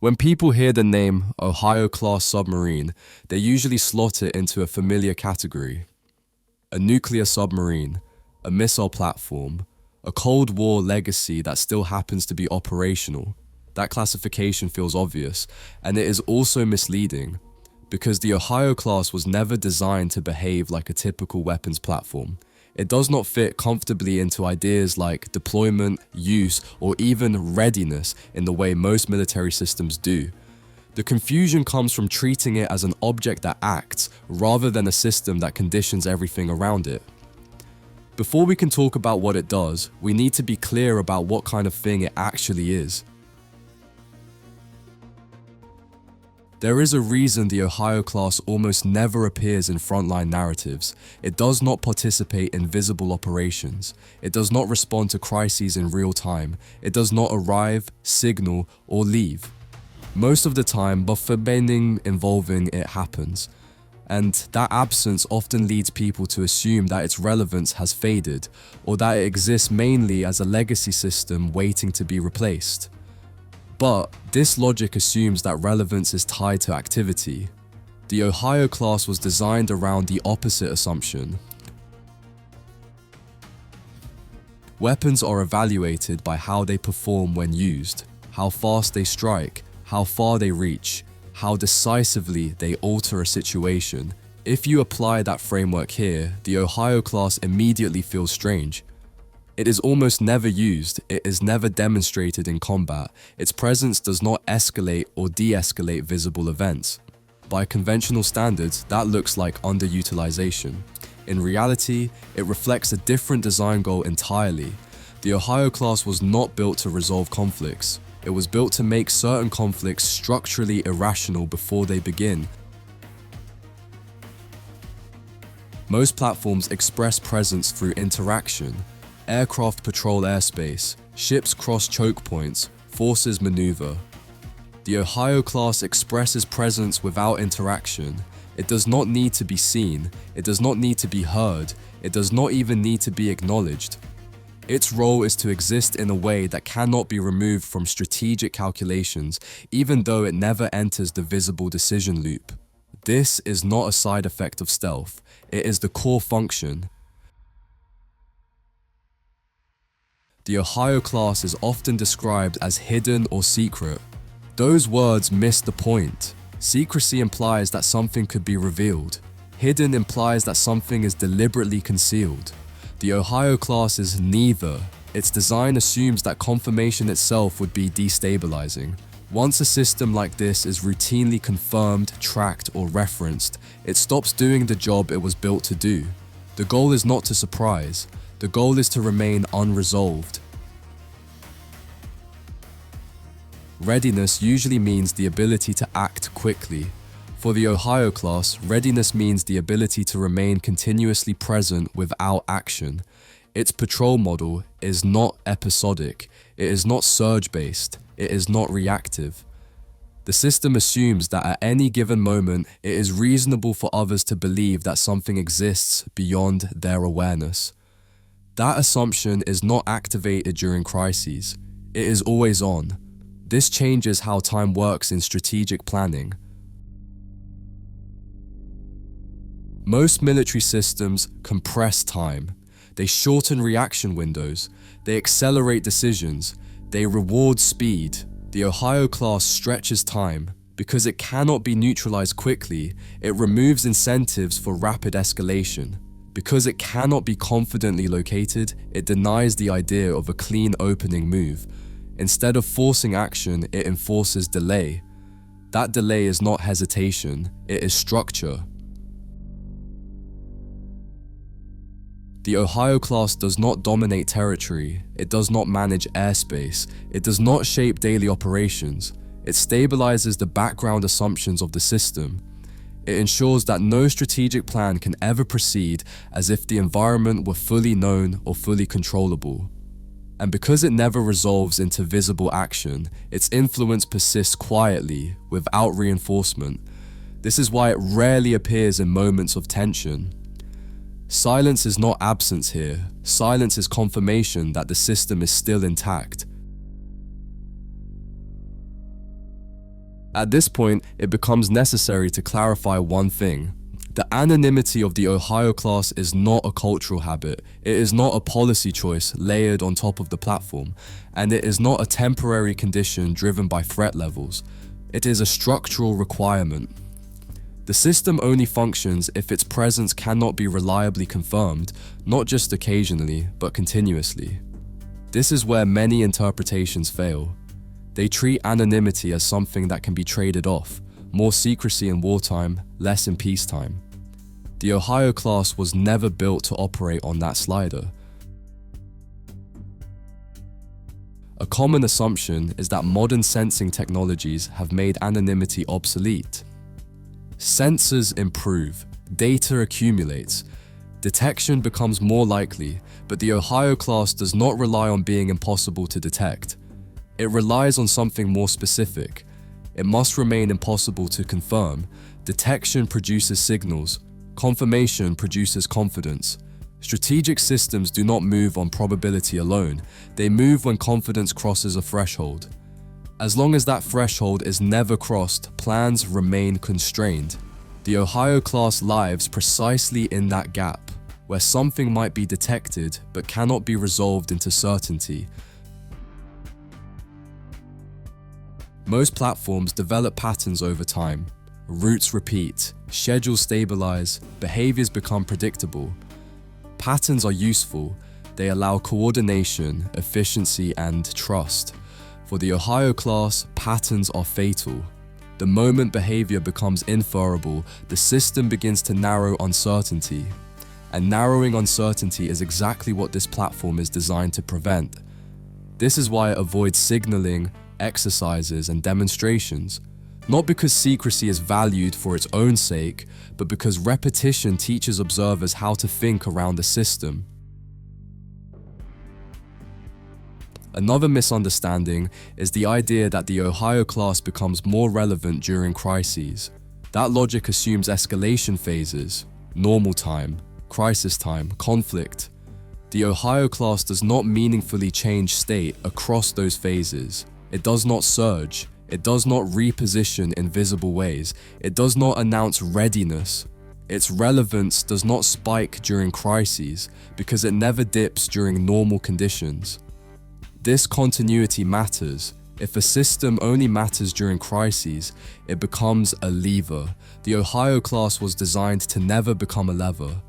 When people hear the name Ohio-class submarine, they usually slot it into a familiar category. A nuclear submarine, a missile platform, a Cold War legacy that still happens to be operational. That classification feels obvious, and it is also misleading, because the Ohio class was never designed to behave like a typical weapons platform. It does not fit comfortably into ideas like deployment, use, or even readiness in the way most military systems do. The confusion comes from treating it as an object that acts, rather than a system that conditions everything around it. Before we can talk about what it does, we need to be clear about what kind of thing it actually is. There is a reason the Ohio class almost never appears in frontline narratives. It does not participate in visible operations. It does not respond to crises in real time. It does not arrive, signal, or leave. Most of the time, but forbidding involving it happens. And that absence often leads people to assume that its relevance has faded, or that it exists mainly as a legacy system waiting to be replaced. But this logic assumes that relevance is tied to activity. The Ohio class was designed around the opposite assumption. Weapons are evaluated by how they perform when used, how fast they strike, how far they reach, how decisively they alter a situation. If you apply that framework here, the Ohio class immediately feels strange. It is almost never used, it is never demonstrated in combat, its presence does not escalate or de-escalate visible events. By conventional standards, that looks like underutilization. In reality, it reflects a different design goal entirely. The Ohio class was not built to resolve conflicts. It was built to make certain conflicts structurally irrational before they begin. Most platforms express presence through interaction. Aircraft patrol airspace, ships cross choke points, forces maneuver. The Ohio class expresses presence without interaction. It does not need to be seen, it does not need to be heard, it does not even need to be acknowledged. Its role is to exist in a way that cannot be removed from strategic calculations, even though it never enters the visible decision loop. This is not a side effect of stealth, it is the core function. The Ohio class is often described as hidden or secret. Those words miss the point. Secrecy implies that something could be revealed. Hidden implies that something is deliberately concealed. The Ohio class is neither. Its design assumes that confirmation itself would be destabilizing. Once a system like this is routinely confirmed, tracked, or referenced, it stops doing the job it was built to do. The goal is not to surprise. The goal is to remain unresolved. Readiness usually means the ability to act quickly. For the Ohio class, readiness means the ability to remain continuously present without action. Its patrol model is not episodic, it is not surge-based, it is not reactive. The system assumes that at any given moment, it is reasonable for others to believe that something exists beyond their awareness. That assumption is not activated during crises. It is always on. This changes how time works in strategic planning. Most military systems compress time. They shorten reaction windows. They accelerate decisions. They reward speed. The Ohio class stretches time. Because it cannot be neutralized quickly, it removes incentives for rapid escalation. Because it cannot be confidently located, it denies the idea of a clean opening move. Instead of forcing action, it enforces delay. That delay is not hesitation, it is structure. The Ohio class does not dominate territory, it does not manage airspace, it does not shape daily operations. It stabilizes the background assumptions of the system. It ensures that no strategic plan can ever proceed as if the environment were fully known or fully controllable. And because it never resolves into visible action, its influence persists quietly, without reinforcement. This is why it rarely appears in moments of tension. Silence is not absence here. Silence is confirmation that the system is still intact. At this point, it becomes necessary to clarify one thing. The anonymity of the Ohio class is not a cultural habit, it is not a policy choice layered on top of the platform, and it is not a temporary condition driven by threat levels. It is a structural requirement. The system only functions if its presence cannot be reliably confirmed, not just occasionally, but continuously. This is where many interpretations fail. They treat anonymity as something that can be traded off, more secrecy in wartime, less in peacetime. The Ohio class was never built to operate on that slider. A common assumption is that modern sensing technologies have made anonymity obsolete. Sensors improve, data accumulates, detection becomes more likely, but the Ohio class does not rely on being impossible to detect. It relies on something more specific. It must remain impossible to confirm. Detection produces signals. Confirmation produces confidence. Strategic systems do not move on probability alone. They move when confidence crosses a threshold. As long as that threshold is never crossed, plans remain constrained. The Ohio class lives precisely in that gap, where something might be detected but cannot be resolved into certainty. Most platforms develop patterns over time. Routes repeat, schedules stabilize, behaviors become predictable. Patterns are useful. They allow coordination, efficiency, and trust. For the Ohio class, patterns are fatal. The moment behavior becomes inferable, the system begins to narrow uncertainty. And narrowing uncertainty is exactly what this platform is designed to prevent. This is why it avoids signaling, exercises, and demonstrations. Not because secrecy is valued for its own sake, but because repetition teaches observers how to think around the system. Another misunderstanding is the idea that the Ohio class becomes more relevant during crises. That logic assumes escalation phases, normal time, crisis time, conflict. The Ohio class does not meaningfully change state across those phases. It does not surge. It does not reposition in visible ways. It does not announce readiness. Its relevance does not spike during crises because it never dips during normal conditions. This continuity matters. If a system only matters during crises, it becomes a lever. The Ohio class was designed to never become a lever.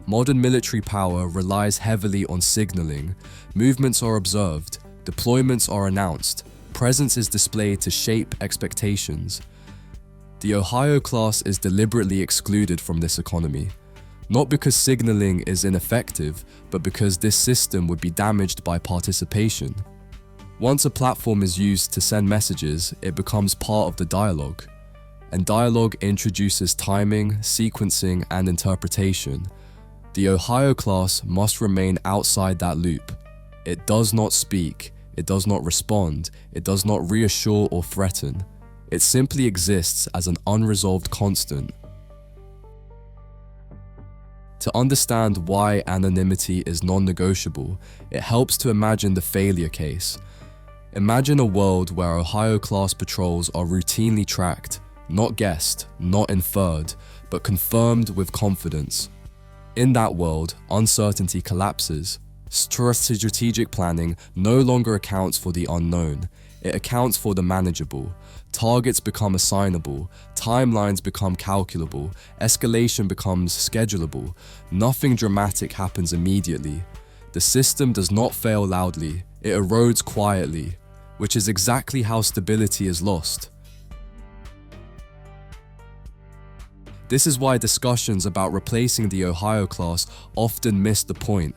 Modern military power relies heavily on signaling. Movements are observed. Deployments are announced. Presence is displayed to shape expectations. The Ohio class is deliberately excluded from this economy. Not because signaling is ineffective, but because this system would be damaged by participation. Once a platform is used to send messages, it becomes part of the dialogue. And dialogue introduces timing, sequencing, and interpretation. The Ohio class must remain outside that loop. It does not speak. It does not respond. It does not reassure or threaten. It simply exists as an unresolved constant. To understand why anonymity is non-negotiable, it helps to imagine the failure case. Imagine a world where Ohio class patrols are routinely tracked, not guessed, not inferred, but confirmed with confidence. In that world, uncertainty collapses. Strategic planning no longer accounts for the unknown. It accounts for the manageable. Targets become assignable. Timelines become calculable. Escalation becomes schedulable. Nothing dramatic happens immediately. The system does not fail loudly. It erodes quietly, which is exactly how stability is lost. This is why discussions about replacing the Ohio class often miss the point.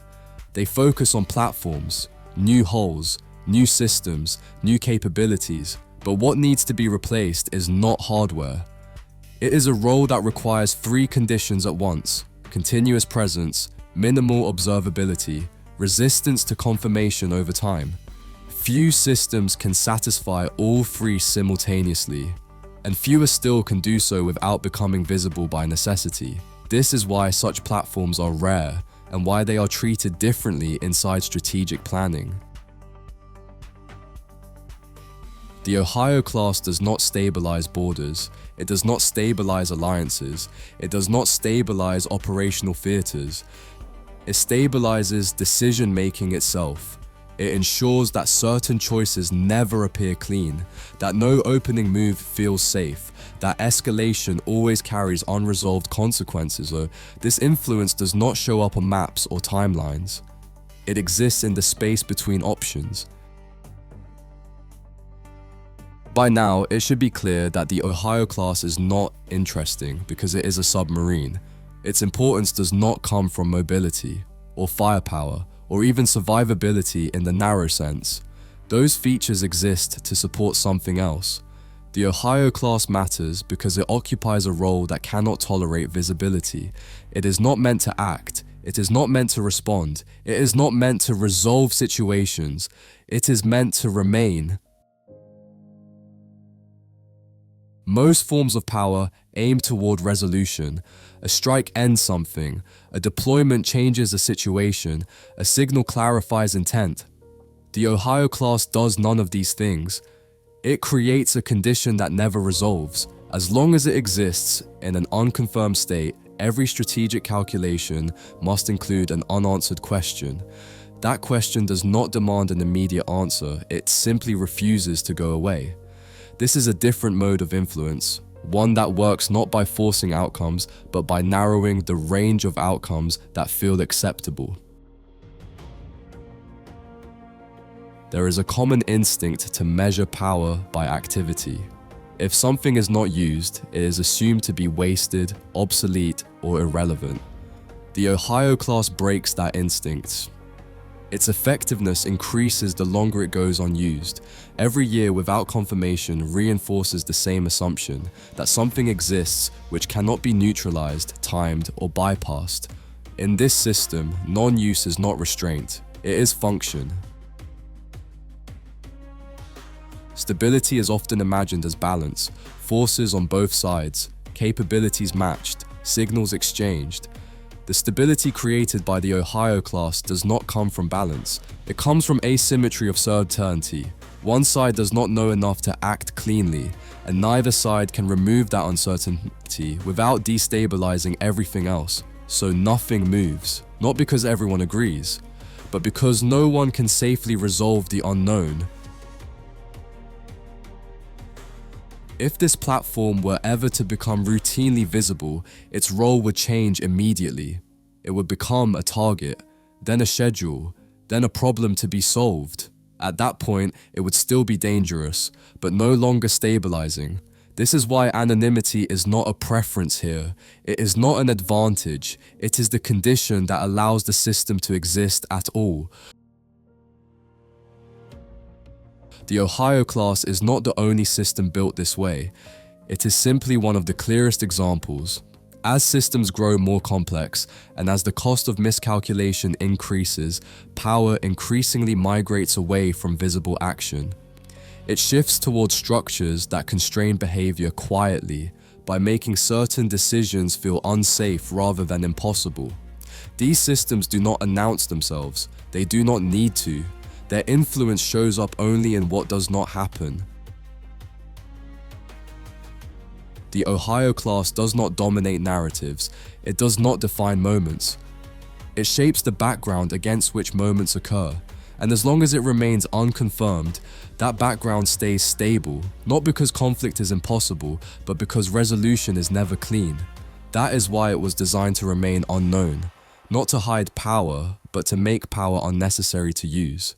They focus on platforms, new holes, new systems, new capabilities, but what needs to be replaced is not hardware. It is a role that requires three conditions at once: continuous presence, minimal observability, resistance to confirmation over time. Few systems can satisfy all three simultaneously, and fewer still can do so without becoming visible by necessity. This is why such platforms are rare, and why they are treated differently inside strategic planning. The Ohio class does not stabilize borders, it does not stabilize alliances, it does not stabilize operational theaters. It stabilizes decision-making itself. It ensures that certain choices never appear clean, that no opening move feels safe, that escalation always carries unresolved consequences. This influence does not show up on maps or timelines. It exists in the space between options. By now, it should be clear that the Ohio class is not interesting because it is a submarine. Its importance does not come from mobility, or firepower, or even survivability in the narrow sense. Those features exist to support something else. The Ohio class matters because it occupies a role that cannot tolerate visibility. It is not meant to act. It is not meant to respond. It is not meant to resolve situations. It is meant to remain. Most forms of power aim toward resolution. A strike ends something, a deployment changes a situation, a signal clarifies intent. The Ohio class does none of these things. It creates a condition that never resolves. As long as it exists in an unconfirmed state, every strategic calculation must include an unanswered question. That question does not demand an immediate answer, it simply refuses to go away. This is a different mode of influence, one that works not by forcing outcomes, but by narrowing the range of outcomes that feel acceptable. There is a common instinct to measure power by activity. If something is not used, it is assumed to be wasted, obsolete, or irrelevant. The Ohio class breaks that instinct. Its effectiveness increases the longer it goes unused. Every year without confirmation reinforces the same assumption that something exists which cannot be neutralized, timed, or bypassed. In this system, non-use is not restraint, it is function. Stability is often imagined as balance, forces on both sides, capabilities matched, signals exchanged. The stability created by the Ohio class does not come from balance. It comes from asymmetry of certainty. One side does not know enough to act cleanly, and neither side can remove that uncertainty without destabilizing everything else. So nothing moves, not because everyone agrees, but because no one can safely resolve the unknown. If this platform were ever to become routinely visible, its role would change immediately. It would become a target, then a schedule, then a problem to be solved. At that point, it would still be dangerous, but no longer stabilizing. This is why anonymity is not a preference here. It is not an advantage. It is the condition that allows the system to exist at all. The Ohio class is not the only system built this way. It is simply one of the clearest examples. As systems grow more complex, and as the cost of miscalculation increases, power increasingly migrates away from visible action. It shifts towards structures that constrain behavior quietly, by making certain decisions feel unsafe rather than impossible. These systems do not announce themselves. They do not need to. Their influence shows up only in what does not happen. The Ohio class does not dominate narratives. It does not define moments. It shapes the background against which moments occur. And as long as it remains unconfirmed, that background stays stable, not because conflict is impossible, but because resolution is never clean. That is why it was designed to remain unknown, not to hide power, but to make power unnecessary to use.